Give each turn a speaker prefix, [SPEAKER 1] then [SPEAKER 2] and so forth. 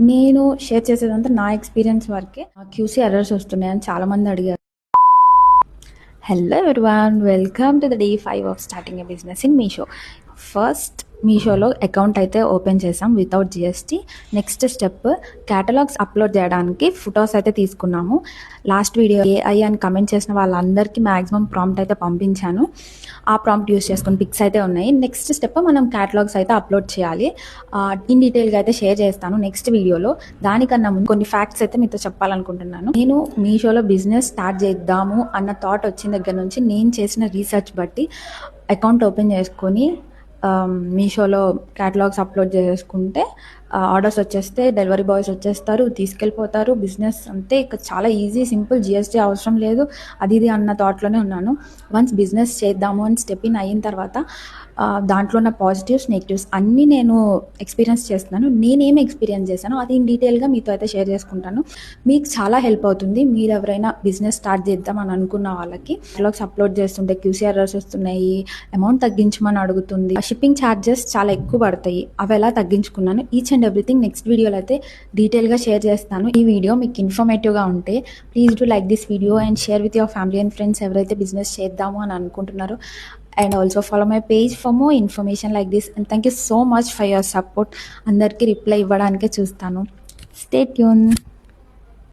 [SPEAKER 1] నేను షేర్ చేసేదంతా నా ఎక్స్పీరియన్స్ వరకే. క్యూసీ ఎర్రర్స్ వస్తున్నాయని చాలామంది అడిగారు. Hello everyone, welcome to the day 5 of starting a business in Meesho. First మీషోలో అకౌంట్ అయితే ఓపెన్ చేసాం without GST. Next step catalogues upload చేయడానికి ఫొటోస్ అయితే తీసుకున్నాము. లాస్ట్ వీడియో ఏఐ అని కమెంట్ చేసిన వాళ్ళందరికీ మ్యాక్సిమం ప్రాంప్ట్ అయితే పంపించాను. ఆ ప్రాంప్ట్ యూస్ చేసుకుని పిక్స్ అయితే ఉన్నాయి. నెక్స్ట్ స్టెప్ మనం క్యాటలాగ్స్ అయితే అప్లోడ్ చేయాలి. ఇన్ డీటెయిల్గా అయితే షేర్ చేస్తాను నెక్స్ట్ వీడియోలో. దానికన్నా ముందు కొన్ని ఫ్యాక్ట్స్ అయితే మీతో చెప్పాలనుకుంటున్నాను. నేను మీషోలో బిజినెస్ స్టార్ట్ చేద్దాము అన్న థాట్ వచ్చిన దగ్గర నుంచి నేను చేసిన రీసెర్చ్ బట్టి అకౌంట్ ఓపెన్ చేసుకొని మీషోలో క్యాటలాగ్స్ అప్లోడ్ చేసుకుంటే ఆర్డర్స్ వచ్చేస్తే డెలివరీ బాయ్స్ వచ్చేస్తారు, తీసుకెళ్ళిపోతారు. బిజినెస్ అంతే ఇక చాలా ఈజీ, సింపుల్, జిఎస్టీ అవసరం లేదు, అది ఇది అన్న థాట్లోనే ఉన్నాను. వన్స్ బిజినెస్ చేద్దాము అని స్టెప్ ఇన్ అయిన తర్వాత దాంట్లో ఉన్న పాజిటివ్స్ నెగిటివ్స్ అన్నీ నేను ఎక్స్పీరియన్స్ చేస్తున్నాను. నేనేమి ఎక్స్పీరియన్స్ చేశానో అది ఇన్ డీటెయిల్గా మీతో అయితే షేర్ చేసుకుంటాను. మీకు చాలా హెల్ప్ అవుతుంది. మీరు ఎవరైనా బిజినెస్ స్టార్ట్ చేద్దాం అని అనుకున్న వాళ్ళకి. క్యాటలాగ్స్ అప్లోడ్ చేస్తుంటే క్యూసీ ఎర్రర్స్ వస్తున్నాయి, అమౌంట్ తగ్గించమని అడుగుతుంది, షిప్పింగ్ ఛార్జెస్ చాలా ఎక్కువ పడతాయి, అవి ఎలా తగ్గించుకున్నాను ఈచ్ అండ్ ఎవ్రీథింగ్ నెక్స్ట్ వీడియోలో అయితే డీటెయిల్గా షేర్ చేస్తాను. ఈ వీడియో మీకు ఇన్ఫర్మేటివ్గా ఉంటే please do like this video and share with your family and friends ఎవరైతే బిజినెస్ చేద్దాము అని అనుకుంటున్నారో. And also follow my page for more information like this. And thank you so much for your support. అందరికీ reply ఇవ్వడానికే చూస్తాను. Stay tuned.